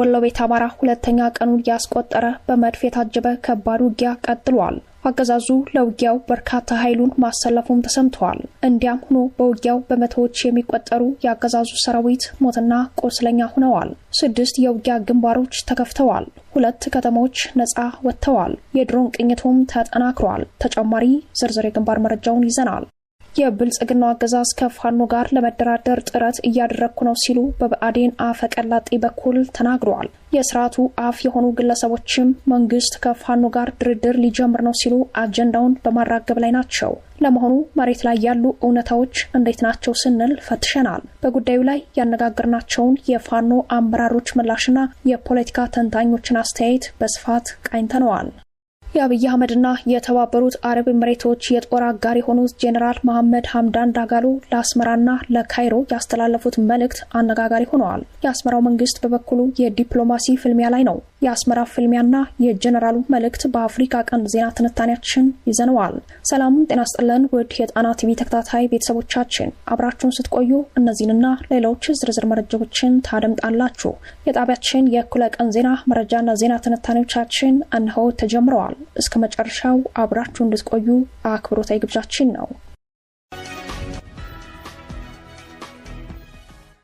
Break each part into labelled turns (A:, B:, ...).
A: በወሎ ቤት አማራ ሁለተኛ ቀኑን ያስቆጠረ በመድፍ የታጀበ ከባድ ውጊያ ቀጥሏል። አገዛዙ ለውጊያው በርካታ ኃይሉን ማሰለፉም ተሰምቷል። እንዲያም ሆኖ በውጊያው በመቶዎች የሚቆጠሩ የአገዛዙ ሰራዊት ሞትና ቆስለኛ ሆነዋል። 6 የውጊያ ግንባሮች ተከፍተዋል። 2 ከተሞች ነፃ ወጥተዋል። የድሮን ቅኝቱም ተጠናክሯል። ተጨማሪ ዝርዝር የግንባር መረጃውን ይዘናል። የብልጽግናው አገዛዝ ከፋኖ ጋር ለመደራደር ጥረት እያደረኩ ነው ሲሉ በብአዴን አፈቀላጤ በኩል ተናግረዋል። የስርዓቱ አፍ የሆኑ ግለሰቦችም መንግስት ከፋኖ ጋር ድርድር ሊጀምር ነው ሲሉ አጀንዳውን በማራገብ ላይ ናቸው። ለመሆኑ መሬት ላይ ያሉ እውነታዎች እንዴት ናቸው ስንል ፈትሸናል። በጉዳዩ ላይ ያነጋገርናቸውን የፋኖ አመራሮች ምላሽና የፖለቲካ ተንታኞችን አስተያየት በስፋት ቃኝተነዋል። የአብይ አህመድና የተባበሩት አረብ ኤሚሬቶች የጦር አጋር የሆኑት ጄኔራል መሐመድ ሐምዳን ዳጋሎ ለአስመራና ለካይሮ ያስተላለፉት መልእክት አነጋጋሪ ሆነዋል። የአስመራው መንግስት በበኩሉ የዲፕሎማሲ ፍልሚያ ላይ ነው። የአስመራ ፍልሚያና የጄኔራሉ መልእክት በአፍሪካ ቀንድ ዜና ትንታኔያችን ይዘነዋል። ሰላም ጤና ይስጥልን ውድ የጣና ቲቪ ተከታታይ ቤተሰቦቻችን፣ አብራችሁን ስትቆዩ እነዚህንና ሌሎች ዝርዝር መረጃዎችን ታደምጣላችሁ። የጣቢያችን የእኩለ ቀን ዜና መረጃና ዜና ትንታኔዎቻችን እነሆ ተጀምረዋል። እስከ መጨረሻው አብራችሁ እንድትቆዩ አክብሮታዊ ግብዣችን ነው።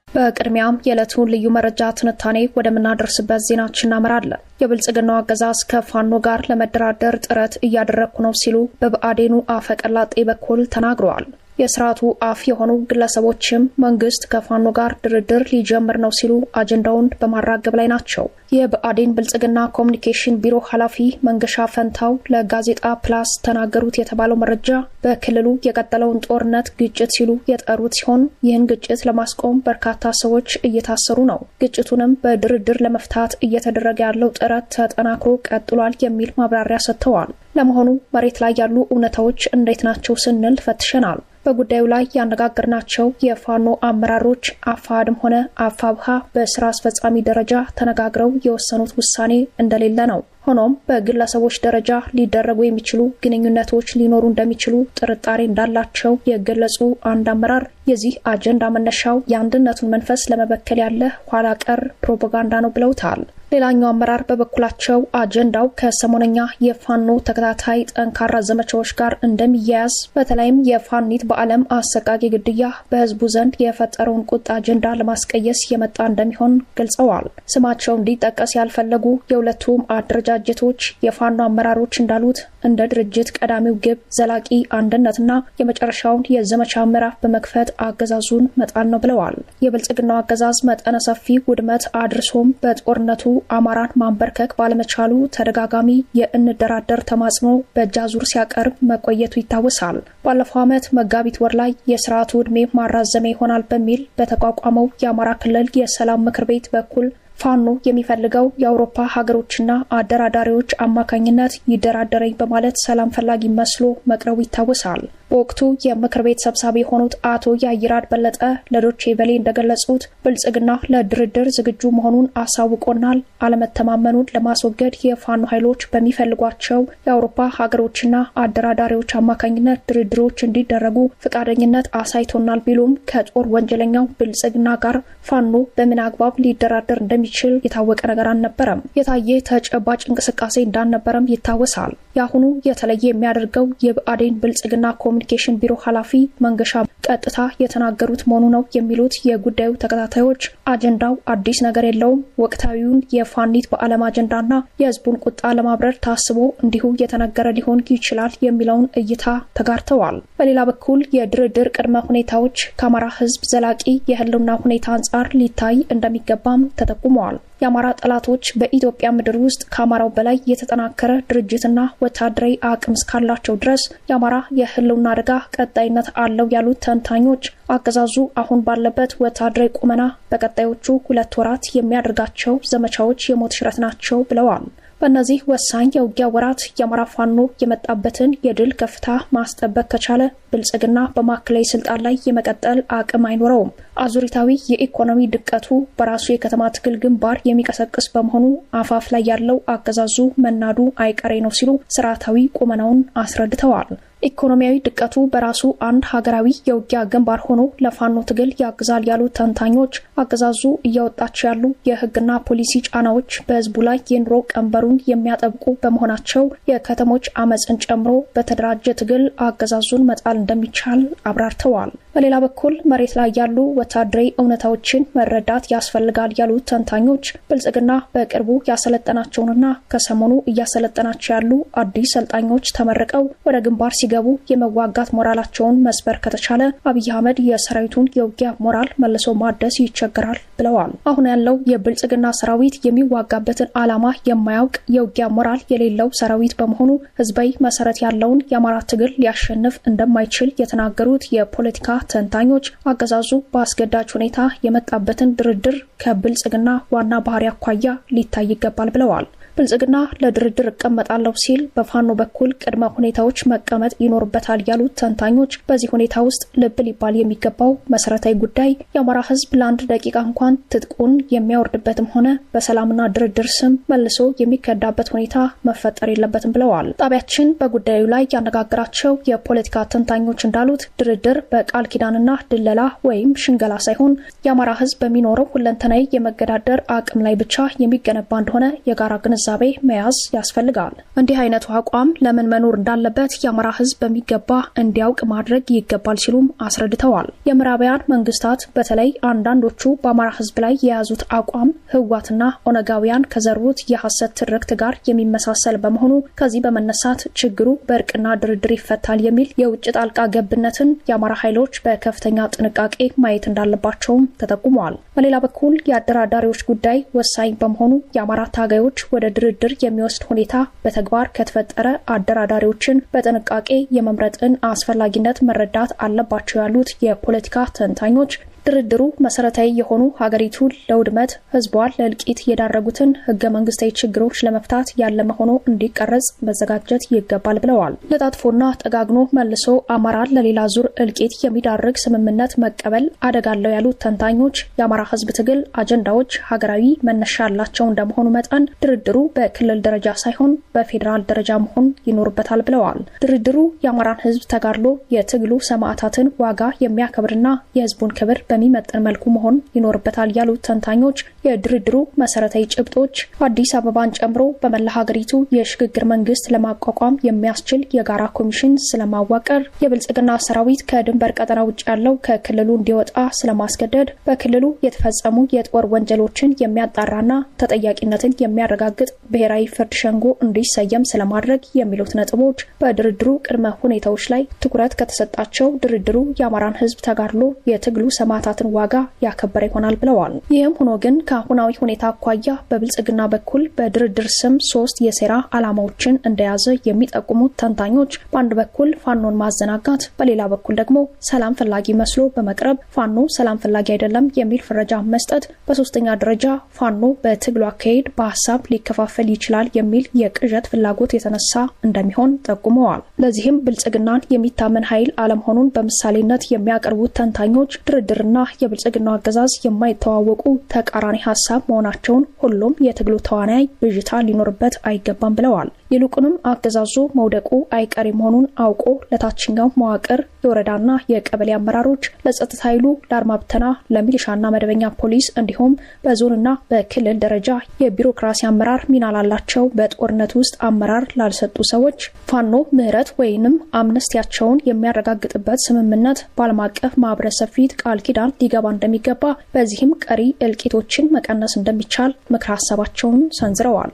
A: በቅድሚያም የዕለቱን ልዩ መረጃ ትንታኔ ወደምናደርስበት ዜናችን እናመራለን። የብልጽግናው አገዛዝ ከፋኖ ጋር ለመደራደር ጥረት እያደረኩ ነው ሲሉ በብአዴኑ አፈቀላጤ በኩል ተናግረዋል። የስርዓቱ አፍ የሆኑ ግለሰቦችም መንግስት ከፋኖ ጋር ድርድር ሊጀምር ነው ሲሉ አጀንዳውን በማራገብ ላይ ናቸው። የብአዴን ብልጽግና ኮሚኒኬሽን ቢሮ ኃላፊ መንገሻ ፈንታው ለጋዜጣ ፕላስ ተናገሩት የተባለው መረጃ በክልሉ የቀጠለውን ጦርነት ግጭት ሲሉ የጠሩት ሲሆን ይህን ግጭት ለማስቆም በርካታ ሰዎች እየታሰሩ ነው፣ ግጭቱንም በድርድር ለመፍታት እየተደረገ ያለው ጥረት ተጠናክሮ ቀጥሏል የሚል ማብራሪያ ሰጥተዋል። ለመሆኑ መሬት ላይ ያሉ እውነታዎች እንዴት ናቸው ስንል ፈትሸናል። በጉዳዩ ላይ ያነጋገርናቸው የፋኖ አመራሮች አፋሕድም ሆነ አፋብኃ በስራ አስፈጻሚ ደረጃ ተነጋግረው የወሰኑት ውሳኔ እንደሌለ ነው። ሆኖም በግለሰቦች ደረጃ ሊደረጉ የሚችሉ ግንኙነቶች ሊኖሩ እንደሚችሉ ጥርጣሬ እንዳላቸው የገለጹ አንድ አመራር የዚህ አጀንዳ መነሻው የአንድነቱን መንፈስ ለመበከል ያለ ኋላ ቀር ፕሮፓጋንዳ ነው ብለውታል። ሌላኛው አመራር በበኩላቸው አጀንዳው ከሰሞነኛ የፋኖ ተከታታይ ጠንካራ ዘመቻዎች ጋር እንደሚያያዝ፣ በተለይም የፋኒት በዓለም አሰቃቂ ግድያ በህዝቡ ዘንድ የፈጠረውን ቁጣ አጀንዳ ለማስቀየስ የመጣ እንደሚሆን ገልጸዋል። ስማቸው እንዲጠቀስ ያልፈለጉ የሁለቱም አደረጃጀቶች የፋኖ አመራሮች እንዳሉት እንደ ድርጅት ቀዳሚው ግብ ዘላቂ አንድነትና የመጨረሻውን የዘመቻ ምዕራፍ በመክፈት አገዛዙን መጣል ነው ብለዋል። የብልጽግናው አገዛዝ መጠነ ሰፊ ውድመት አድርሶም በጦርነቱ አማራን ማንበርከክ ባለመቻሉ ተደጋጋሚ የእንደራደር ተማጽኖ በእጃዙር ሲያቀርብ መቆየቱ ይታወሳል። ባለፈው ዓመት መጋቢት ወር ላይ የስርዓቱ ዕድሜ ማራዘሚያ ይሆናል በሚል በተቋቋመው የአማራ ክልል የሰላም ምክር ቤት በኩል ፋኖ የሚፈልገው የአውሮፓ ሀገሮችና አደራዳሪዎች አማካኝነት ይደራደረኝ በማለት ሰላም ፈላጊ መስሎ መቅረቡ ይታወሳል። በወቅቱ የምክር ቤት ሰብሳቢ የሆኑት አቶ ያይራድ በለጠ ለዶቼ ቬለ እንደገለጹት ብልጽግና ለድርድር ዝግጁ መሆኑን አሳውቆናል። አለመተማመኑን ለማስወገድ የፋኖ ኃይሎች በሚፈልጓቸው የአውሮፓ ሀገሮችና አደራዳሪዎች አማካኝነት ድርድሮች እንዲደረጉ ፈቃደኝነት አሳይቶናል ቢሉም ከጦር ወንጀለኛው ብልጽግና ጋር ፋኖ በምን አግባብ ሊደራደር እንደሚችል የታወቀ ነገር አልነበረም። የታየ ተጨባጭ እንቅስቃሴ እንዳልነበረም ይታወሳል። ያሁኑ የተለየ የሚያደርገው የብአዴን ብልጽግና ኮሚኒኬሽን ቢሮ ኃላፊ መንገሻ ቀጥታ የተናገሩት መሆኑ ነው የሚሉት የጉዳዩ ተከታታዮች አጀንዳው አዲስ ነገር የለውም፣ ወቅታዊውን የፋኒት በዓለም አጀንዳና የህዝቡን ቁጣ ለማብረር ታስቦ እንዲሁ የተነገረ ሊሆን ይችላል የሚለውን እይታ ተጋርተዋል። በሌላ በኩል የድርድር ቅድመ ሁኔታዎች ከአማራ ህዝብ ዘላቂ የህልውና ሁኔታ አንጻር ሊታይ እንደሚገባም ተጠቁመዋል። የአማራ ጠላቶች በኢትዮጵያ ምድር ውስጥ ከአማራው በላይ የተጠናከረ ድርጅትና ወታደራዊ አቅም እስካላቸው ድረስ የአማራ የህልውና አደጋ ቀጣይነት አለው ያሉት ተንታኞች አገዛዙ አሁን ባለበት ወታደራዊ ቁመና በቀጣዮቹ 2 ወራት የሚያደርጋቸው ዘመቻዎች የሞት ሽረት ናቸው ብለዋል። በእነዚህ ወሳኝ የውጊያ ወራት የአማራ ፋኖ የመጣበትን የድል ከፍታ ማስጠበቅ ከቻለ ብልጽግና በማዕከላዊ ስልጣን ላይ የመቀጠል አቅም አይኖረውም። አዙሪታዊ የኢኮኖሚ ድቀቱ በራሱ የከተማ ትግል ግንባር የሚቀሰቅስ በመሆኑ አፋፍ ላይ ያለው አገዛዙ መናዱ አይቀሬ ነው ሲሉ ስርዓታዊ ቁመናውን አስረድተዋል። ኢኮኖሚያዊ ድቀቱ በራሱ አንድ ሀገራዊ የውጊያ ግንባር ሆኖ ለፋኖ ትግል ያግዛል ያሉት ተንታኞች አገዛዙ እያወጣቸው ያሉ የህግና ፖሊሲ ጫናዎች በህዝቡ ላይ የኑሮ ቀንበሩን የሚያጠብቁ በመሆናቸው የከተሞች አመጽን ጨምሮ በተደራጀ ትግል አገዛዙን መጣል እንደሚቻል አብራርተዋል። በሌላ በኩል መሬት ላይ ያሉ ወታደራዊ እውነታዎችን መረዳት ያስፈልጋል ያሉት ተንታኞች ብልጽግና በቅርቡ ያሰለጠናቸውንና ከሰሞኑ እያሰለጠናቸው ያሉ አዲስ ሰልጣኞች ተመርቀው ወደ ግንባር ሲገቡ የመዋጋት ሞራላቸውን መስበር ከተቻለ አብይ አህመድ የሰራዊቱን የውጊያ ሞራል መልሶ ማደስ ይቸገራል ብለዋል። አሁን ያለው የብልጽግና ሰራዊት የሚዋጋበትን ዓላማ የማያውቅ የውጊያ ሞራል የሌለው ሰራዊት በመሆኑ ህዝባዊ መሰረት ያለውን የአማራ ትግል ሊያሸንፍ እንደማይችል የተናገሩት የፖለቲካ ተንታኞች አገዛዙ በአስገዳጅ ሁኔታ የመጣበትን ድርድር ከብልጽግና ዋና ባህሪ አኳያ ሊታይ ይገባል ብለዋል። ብልጽግና ለድርድር እቀመጣለሁ ሲል በፋኖ በኩል ቅድመ ሁኔታዎች መቀመጥ ይኖርበታል ያሉት ተንታኞች በዚህ ሁኔታ ውስጥ ልብ ሊባል የሚገባው መሰረታዊ ጉዳይ የአማራ ህዝብ ለአንድ ደቂቃ እንኳን ትጥቁን የሚያወርድበትም ሆነ በሰላምና ድርድር ስም መልሶ የሚከዳበት ሁኔታ መፈጠር የለበትም ብለዋል። ጣቢያችን በጉዳዩ ላይ ያነጋገራቸው የፖለቲካ ተንታኞች እንዳሉት ድርድር በቃል ኪዳንና ድለላ ወይም ሽንገላ ሳይሆን የአማራ ህዝብ በሚኖረው ሁለንተናዊ የመገዳደር አቅም ላይ ብቻ የሚገነባ እንደሆነ የጋራ ግንዛቤ መያዝ ያስፈልጋል። እንዲህ አይነቱ አቋም ለምን መኖር እንዳለበት የአማራ ህዝብ በሚገባ እንዲያውቅ ማድረግ ይገባል ሲሉም አስረድተዋል። የምዕራባውያን መንግስታት በተለይ አንዳንዶቹ በአማራ ህዝብ ላይ የያዙት አቋም ህዋትና ኦነጋውያን ከዘሩት የሐሰት ትርክት ጋር የሚመሳሰል በመሆኑ ከዚህ በመነሳት ችግሩ በእርቅና ድርድር ይፈታል የሚል የውጭ ጣልቃ ገብነትን የአማራ ኃይሎች በከፍተኛ ጥንቃቄ ማየት እንዳለባቸውም ተጠቁመዋል። በሌላ በኩል የአደራዳሪዎች ጉዳይ ወሳኝ በመሆኑ የአማራ ታጋዮች ወደ ድርድር የሚወስድ ሁኔታ በተግባር ከተፈጠረ አደራዳሪዎችን በጥንቃቄ የመምረጥን አስፈላጊነት መረዳት አለባቸው ያሉት የፖለቲካ ተንታኞች ድርድሩ መሰረታዊ የሆኑ ሀገሪቱን ለውድመት ህዝቧን ለእልቂት የዳረጉትን ህገ መንግስታዊ ችግሮች ለመፍታት ያለመ ሆኖ እንዲቀረጽ መዘጋጀት ይገባል ብለዋል። ለጣጥፎና ጠጋግኖ መልሶ አማራን ለሌላ ዙር እልቂት የሚዳርግ ስምምነት መቀበል አደጋለው ያሉት ተንታኞች የአማራ ህዝብ ትግል አጀንዳዎች ሀገራዊ መነሻ ያላቸው እንደመሆኑ መጠን ድርድሩ በክልል ደረጃ ሳይሆን በፌዴራል ደረጃ መሆን ይኖርበታል ብለዋል። ድርድሩ የአማራን ህዝብ ተጋድሎ የትግሉ ሰማዕታትን ዋጋ የሚያከብርና የህዝቡን ክብር በሚመጥን መልኩ መሆን ይኖርበታል ያሉት ተንታኞች የድርድሩ መሰረታዊ ጭብጦች አዲስ አበባን ጨምሮ በመላ ሀገሪቱ የሽግግር መንግስት ለማቋቋም የሚያስችል የጋራ ኮሚሽን ስለማዋቀር፣ የብልጽግና ሰራዊት ከድንበር ቀጠና ውጭ ያለው ከክልሉ እንዲወጣ ስለማስገደድ፣ በክልሉ የተፈጸሙ የጦር ወንጀሎችን የሚያጣራና ተጠያቂነትን የሚያረጋግጥ ብሔራዊ ፍርድ ሸንጎ እንዲሰየም ስለማድረግ የሚሉት ነጥቦች በድርድሩ ቅድመ ሁኔታዎች ላይ ትኩረት ከተሰጣቸው ድርድሩ የአማራን ህዝብ ተጋድሎ የትግሉ ሰማዕታትን ዋጋ ያከበረ ይሆናል ብለዋል። ይህም ሆኖ ግን ከአሁናዊ ሁኔታ አኳያ በብልጽግና በኩል በድርድር ስም 3 የሴራ ዓላማዎችን እንደያዘ የሚጠቁሙት ተንታኞች በአንድ በኩል ፋኖን ማዘናጋት፣ በሌላ በኩል ደግሞ ሰላም ፈላጊ መስሎ በመቅረብ ፋኖ ሰላም ፈላጊ አይደለም የሚል ፍረጃ መስጠት፣ በሶስተኛ ደረጃ ፋኖ በትግሉ አካሄድ በሀሳብ ሊከፋፈል ይችላል የሚል የቅዠት ፍላጎት የተነሳ እንደሚሆን ጠቁመዋል። ለዚህም ብልጽግናን የሚታመን ኃይል አለመሆኑን በምሳሌነት የሚያቀርቡት ተንታኞች ድርድርና የብልጽግናው አገዛዝ የማይተዋወቁ ተቃራኒ ሀሳብ መሆናቸውን ሁሉም የትግሉ ተዋናይ ብዥታ ሊኖርበት አይገባም ብለዋል። ይልቁንም አገዛዙ መውደቁ አይቀሬ መሆኑን አውቆ ለታችኛው መዋቅር የወረዳና የቀበሌ አመራሮች፣ ለጸጥታ ኃይሉ፣ ለአድማ ብተና፣ ለሚሊሻና መደበኛ ፖሊስ እንዲሁም በዞንና በክልል ደረጃ የቢሮክራሲ አመራር ሚና ላላቸው በጦርነት ውስጥ አመራር ላልሰጡ ሰዎች ፋኖ ምህረት ወይንም አምነስቲያቸውን የሚያረጋግጥበት ስምምነት በዓለም አቀፍ ማህበረሰብ ፊት ቃል ኪዳን ሊገባ እንደሚገባ፣ በዚህም ቀሪ እልቂቶችን መቀነስ እንደሚቻል ምክረ ሀሳባቸውን ሰንዝረዋል።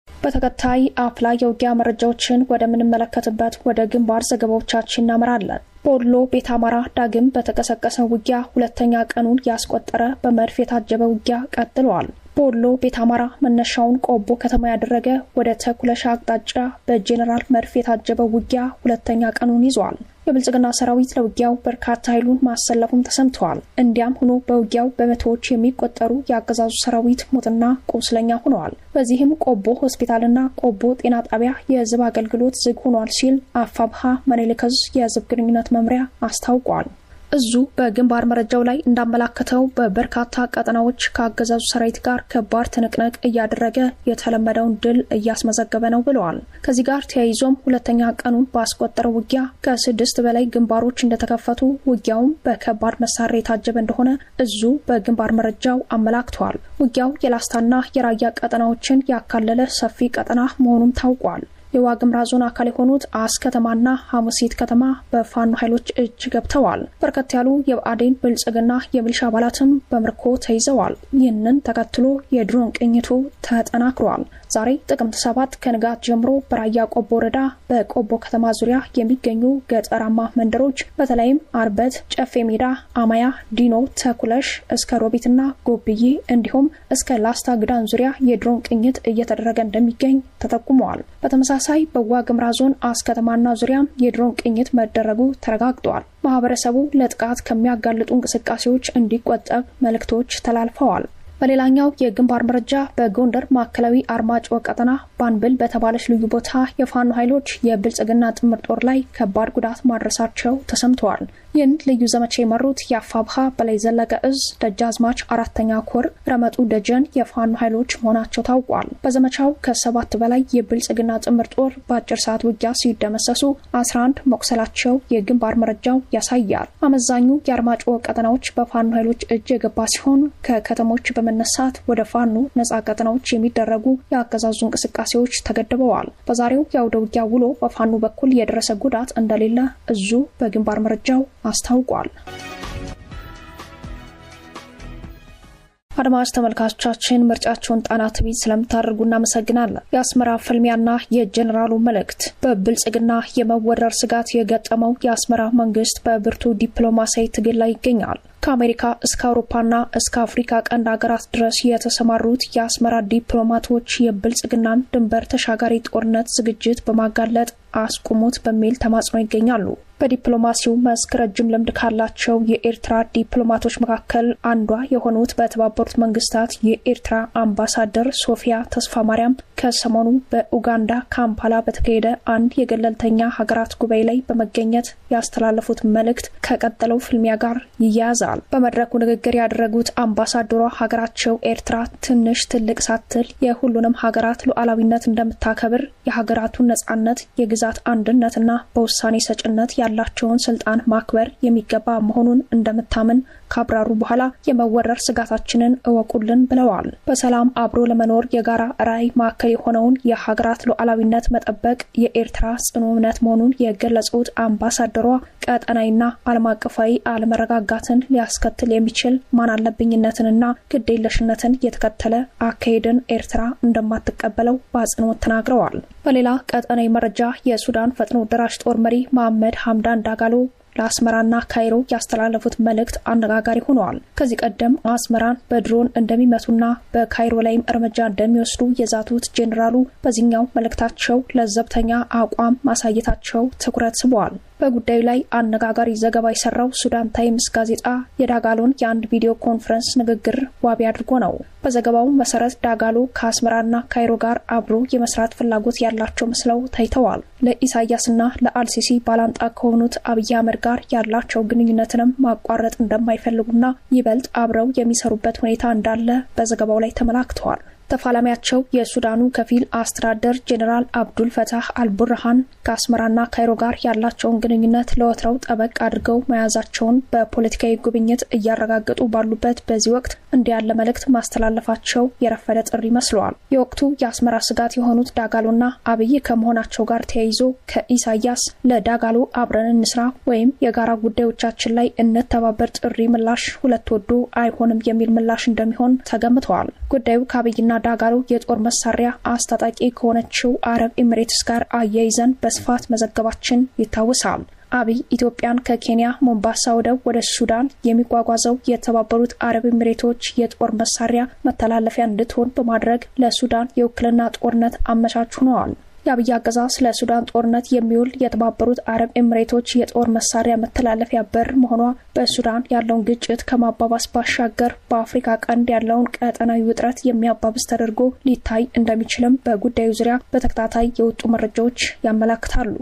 A: በተከታይ አፍላ የውጊያ መረጃዎችን ወደምንመለከትበት ወደ ግንባር ዘገባዎቻችን እናመራለን። በወሎ ቤት አማራ ዳግም በተቀሰቀሰ ውጊያ ሁለተኛ ቀኑን ያስቆጠረ በመድፍ የታጀበ ውጊያ ቀጥሏል። በወሎ ቤት አማራ መነሻውን ቆቦ ከተማ ያደረገ ወደ ተኩለሻ አቅጣጫ በጄኔራል መድፍ የታጀበ ውጊያ ሁለተኛ ቀኑን ይዟል። የብልጽግና ሰራዊት ለውጊያው በርካታ ኃይሉን ማሰለፉም ተሰምተዋል። እንዲያም ሆኖ በውጊያው በመቶዎች የሚቆጠሩ የአገዛዙ ሰራዊት ሞትና ቁስለኛ ሆነዋል። በዚህም ቆቦ ሆስፒታልና ቆቦ ጤና ጣቢያ የህዝብ አገልግሎት ዝግ ሆኗል ሲል አፋብሃ መኔልከዝ የህዝብ ግንኙነት መምሪያ አስታውቋል። እዙ በግንባር መረጃው ላይ እንዳመላከተው በበርካታ ቀጠናዎች ከአገዛዙ ሰራዊት ጋር ከባድ ትንቅንቅ እያደረገ የተለመደውን ድል እያስመዘገበ ነው ብለዋል። ከዚህ ጋር ተያይዞም ሁለተኛ ቀኑን ባስቆጠረው ውጊያ ከ6 በላይ ግንባሮች እንደተከፈቱ፣ ውጊያውም በከባድ መሳሪያ የታጀበ እንደሆነ እዙ በግንባር መረጃው አመላክተዋል። ውጊያው የላስታና የራያ ቀጠናዎችን ያካለለ ሰፊ ቀጠና መሆኑም ታውቋል። የዋግምራ ዞን አካል የሆኑት አስከተማና ሐሙሲት ከተማ በፋኖ ኃይሎች እጅ ገብተዋል። በርከት ያሉ የብአዴን ብልጽግና የሚሊሻ አባላትም በምርኮ ተይዘዋል። ይህንን ተከትሎ የድሮን ቅኝቱ ተጠናክሯል። ዛሬ ጥቅምት 7 ከንጋት ጀምሮ በራያ ቆቦ ወረዳ በቆቦ ከተማ ዙሪያ የሚገኙ ገጠራማ መንደሮች በተለይም አርበት፣ ጨፌ ሜዳ፣ አማያ፣ ዲኖ፣ ተኩለሽ እስከ ሮቢትና ጎብዬ እንዲሁም እስከ ላስታ ግዳን ዙሪያ የድሮን ቅኝት እየተደረገ እንደሚገኝ ተጠቁመዋል። በተመሳሳይ በዋግምራ ዞን አስከተማና ዙሪያም የድሮን ቅኝት መደረጉ ተረጋግጧል። ማህበረሰቡ ለጥቃት ከሚያጋልጡ እንቅስቃሴዎች እንዲቆጠብ መልእክቶች ተላልፈዋል። በሌላኛው የግንባር መረጃ በጎንደር ማዕከላዊ አርማጭሆ ቀጠና ባንብል በተባለች ልዩ ቦታ የፋኖ ኃይሎች የብልጽግና ጥምር ጦር ላይ ከባድ ጉዳት ማድረሳቸው ተሰምተዋል። ይህን ልዩ ዘመቻ የመሩት የአፋብሃ በላይ ዘለቀ እዝ ደጃዝማች 4ኛ ኮር ረመጡ ደጀን የፋኖ ኃይሎች መሆናቸው ታውቋል። በዘመቻው ከ7 በላይ የብልጽግና ጥምር ጦር በአጭር ሰዓት ውጊያ ሲደመሰሱ 11 መቁሰላቸው የግንባር መረጃው ያሳያል። አመዛኙ የአርማጭሆ ቀጠናዎች በፋኖ ኃይሎች እጅ የገባ ሲሆን ከከተሞች በመነሳት ወደ ፋኖ ነጻ ቀጠናዎች የሚደረጉ የአገዛዙ እንቅስቃሴዎች ተገድበዋል። በዛሬው የአውደ ውጊያ ውሎ በፋኖ በኩል የደረሰ ጉዳት እንደሌለ እዙ በግንባር መረጃው አስታውቋል። አድማጭ ተመልካቾቻችን ምርጫቸውን ጣና ቲቪ ስለምታደርጉ እናመሰግናለን። የአስመራ ፍልሚያና የጀነራሉ መልእክት። በብልጽግና የመወረር ስጋት የገጠመው የአስመራ መንግስት በብርቱ ዲፕሎማሲያዊ ትግል ላይ ይገኛል። ከአሜሪካ እስከ አውሮፓና እስከ አፍሪካ ቀንድ ሀገራት ድረስ የተሰማሩት የአስመራ ዲፕሎማቶች የብልጽግናን ድንበር ተሻጋሪ ጦርነት ዝግጅት በማጋለጥ አስቁሙት በሚል ተማጽኖ ይገኛሉ። በዲፕሎማሲው መስክ ረጅም ልምድ ካላቸው የኤርትራ ዲፕሎማቶች መካከል አንዷ የሆኑት በተባበሩት መንግስታት የኤርትራ አምባሳደር ሶፊያ ተስፋ ማርያም ከሰሞኑ በኡጋንዳ ካምፓላ በተካሄደ አንድ የገለልተኛ ሀገራት ጉባኤ ላይ በመገኘት ያስተላለፉት መልእክት ከቀጠለው ፍልሚያ ጋር ይያያዛል። በመድረኩ ንግግር ያደረጉት አምባሳደሯ ሀገራቸው ኤርትራ ትንሽ ትልቅ ሳትል የሁሉንም ሀገራት ሉዓላዊነት እንደምታከብር፣ የሀገራቱን ነጻነት፣ የግዛት አንድነትና በውሳኔ ሰጭነት ያላቸውን ስልጣን ማክበር የሚገባ መሆኑን እንደምታምን ካብራሩ በኋላ የመወረር ስጋታችንን እወቁልን ብለዋል። በሰላም አብሮ ለመኖር የጋራ ራዕይ ማዕከል የሆነውን የሀገራት ሉዓላዊነት መጠበቅ የኤርትራ ጽኑ እምነት መሆኑን የገለጹት አምባሳደሯ ቀጠናዊና ዓለም አቀፋዊ አለመረጋጋትን ሊያስከትል የሚችል ማናለብኝነትንና ግዴለሽነትን የተከተለ አካሄድን ኤርትራ እንደማትቀበለው በአጽንኦት ተናግረዋል። በሌላ ቀጠናዊ መረጃ የሱዳን ፈጥኖ ደራሽ ጦር መሪ መሐመድ ሐምዳን ዳጋሎ ለአስመራና ካይሮ ያስተላለፉት መልእክት አነጋጋሪ ሆነዋል። ከዚህ ቀደም አስመራን በድሮን እንደሚመቱና በካይሮ ላይም እርምጃ እንደሚወስዱ የዛቱት ጄኔራሉ በዚህኛው መልእክታቸው ለዘብተኛ አቋም ማሳየታቸው ትኩረት ስበዋል። በጉዳዩ ላይ አነጋጋሪ ዘገባ የሰራው ሱዳን ታይምስ ጋዜጣ የዳጋሎን የአንድ ቪዲዮ ኮንፈረንስ ንግግር ዋቢ አድርጎ ነው። በዘገባው መሰረት ዳጋሎ ከአስመራና ካይሮ ጋር አብሮ የመስራት ፍላጎት ያላቸው መስለው ታይተዋል። ለኢሳያስና ለአልሲሲ ባላንጣ ከሆኑት አብይ አህመድ ጋር ያላቸው ግንኙነትንም ማቋረጥ እንደማይፈልጉና ይበልጥ አብረው የሚሰሩበት ሁኔታ እንዳለ በዘገባው ላይ ተመላክተዋል። ተፋላሚያቸው የሱዳኑ ከፊል አስተዳደር ጄኔራል አብዱል ፈታህ አልቡርሃን ከአስመራና ካይሮ ጋር ያላቸውን ግንኙነት ለወትረው ጠበቅ አድርገው መያዛቸውን በፖለቲካዊ ጉብኝት እያረጋገጡ ባሉበት በዚህ ወቅት እንዲያለ መልእክት ማስተላለፋቸው የረፈደ ጥሪ መስለዋል። የወቅቱ የአስመራ ስጋት የሆኑት ዳጋሎና አብይ ከመሆናቸው ጋር ተያይዞ ከኢሳያስ ለዳጋሎ አብረን እንስራ ወይም የጋራ ጉዳዮቻችን ላይ እንተባበር ጥሪ ምላሽ ሁለት ወዶ አይሆንም የሚል ምላሽ እንደሚሆን ተገምተዋል። ጉዳዩ ከአብይና ዳጋሎ የጦር መሳሪያ አስታጣቂ ከሆነችው አረብ ኤሚሬትስ ጋር አያይዘን በስፋት መዘገባችን ይታወሳል። አብይ ኢትዮጵያን ከኬንያ ሞምባሳ ወደብ ወደ ሱዳን የሚጓጓዘው የተባበሩት አረብ ኤሚሬቶች የጦር መሳሪያ መተላለፊያ እንድትሆን በማድረግ ለሱዳን የውክልና ጦርነት አመቻች ሆነዋል። የአብይ አገዛዝ ለሱዳን ጦርነት የሚውል የተባበሩት አረብ ኤሚሬቶች የጦር መሳሪያ መተላለፊያ በር መሆኗ በሱዳን ያለውን ግጭት ከማባባስ ባሻገር በአፍሪካ ቀንድ ያለውን ቀጠናዊ ውጥረት የሚያባብስ ተደርጎ ሊታይ እንደሚችልም በጉዳዩ ዙሪያ በተከታታይ የወጡ መረጃዎች ያመለክታሉ።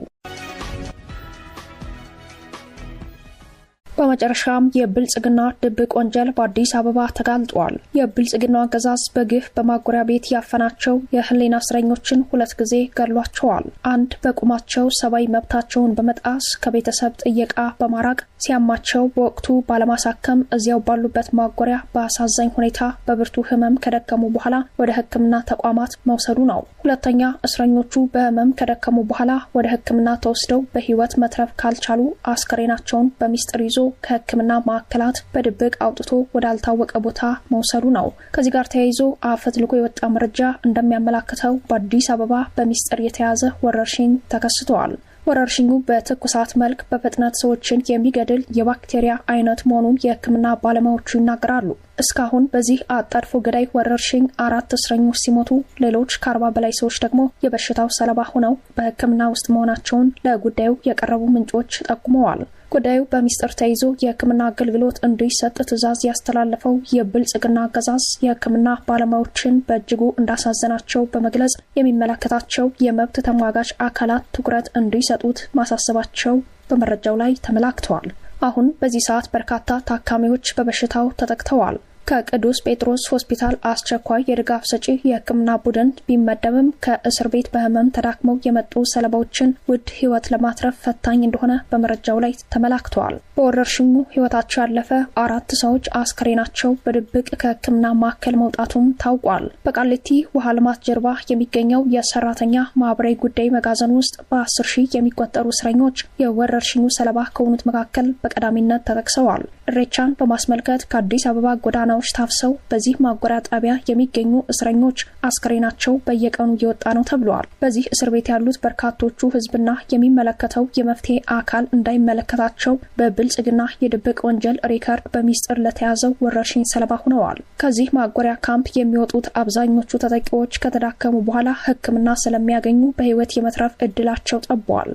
A: በመጨረሻም የብልጽግና ድብቅ ወንጀል በአዲስ አበባ ተጋልጧል። የብልጽግና አገዛዝ በግፍ በማጎሪያ ቤት ያፈናቸው የህሊና እስረኞችን 2 ጊዜ ገድሏቸዋል። አንድ በቁማቸው ሰብአዊ መብታቸውን በመጣስ ከቤተሰብ ጥየቃ በማራቅ ሲያማቸው በወቅቱ ባለማሳከም እዚያው ባሉበት ማጎሪያ በአሳዛኝ ሁኔታ በብርቱ ህመም ከደከሙ በኋላ ወደ ሕክምና ተቋማት መውሰዱ ነው። ሁለተኛ እስረኞቹ በህመም ከደከሙ በኋላ ወደ ሕክምና ተወስደው በህይወት መትረፍ ካልቻሉ አስከሬናቸውን በሚስጥር ይዞ ከሕክምና ማዕከላት በድብቅ አውጥቶ ወዳልታወቀ ቦታ መውሰዱ ነው። ከዚህ ጋር ተያይዞ አፈትልጎ የወጣ መረጃ እንደሚያመላክተው በአዲስ አበባ በሚስጥር የተያዘ ወረርሽኝ ተከስቷል። ወረርሽኙ በትኩሳት መልክ በፍጥነት ሰዎችን የሚገድል የባክቴሪያ አይነት መሆኑን የሕክምና ባለሙያዎቹ ይናገራሉ። እስካሁን በዚህ አጣድፎ ገዳይ ወረርሽኝ 4 እስረኞች ሲሞቱ ሌሎች ከ40 በላይ ሰዎች ደግሞ የበሽታው ሰለባ ሆነው በሕክምና ውስጥ መሆናቸውን ለጉዳዩ የቀረቡ ምንጮች ጠቁመዋል። ጉዳዩ በሚስጥር ተይዞ የሕክምና አገልግሎት እንዲሰጥ ትዕዛዝ ያስተላለፈው የብልጽግና አገዛዝ የሕክምና ባለሙያዎችን በእጅጉ እንዳሳዘናቸው በመግለጽ የሚመለከታቸው የመብት ተሟጋች አካላት ትኩረት እንዲሰጡት ማሳሰባቸው በመረጃው ላይ ተመላክተዋል። አሁን በዚህ ሰዓት በርካታ ታካሚዎች በበሽታው ተጠቅተዋል። ከቅዱስ ጴጥሮስ ሆስፒታል አስቸኳይ የድጋፍ ሰጪ የሕክምና ቡድን ቢመደብም ከእስር ቤት በህመም ተዳክመው የመጡ ሰለባዎችን ውድ ህይወት ለማትረፍ ፈታኝ እንደሆነ በመረጃው ላይ ተመላክተዋል። በወረርሽኙ ህይወታቸው ያለፈ 4 ሰዎች አስከሬናቸው በድብቅ ከሕክምና ማዕከል መውጣቱም ታውቋል። በቃሊቲ ውሃ ልማት ጀርባ የሚገኘው የሰራተኛ ማህበራዊ ጉዳይ መጋዘን ውስጥ በ10 ሺህ የሚቆጠሩ እስረኞች የወረርሽኙ ሰለባ ከሆኑት መካከል በቀዳሚነት ተጠቅሰዋል። ኢሬቻን በማስመልከት ከአዲስ አበባ ጎዳናዎች ታፍሰው በዚህ ማጎሪያ ጣቢያ የሚገኙ እስረኞች አስከሬናቸው በየቀኑ እየወጣ ነው ተብሏል። በዚህ እስር ቤት ያሉት በርካቶቹ ህዝብና የሚመለከተው የመፍትሄ አካል እንዳይመለከታቸው በብልጽግና የድብቅ ወንጀል ሪከርድ በሚስጥር ለተያዘው ወረርሽኝ ሰለባ ሆነዋል። ከዚህ ማጎሪያ ካምፕ የሚወጡት አብዛኞቹ ተጠቂዎች ከተዳከሙ በኋላ ሕክምና ስለሚያገኙ በህይወት የመትረፍ እድላቸው ጠቧል።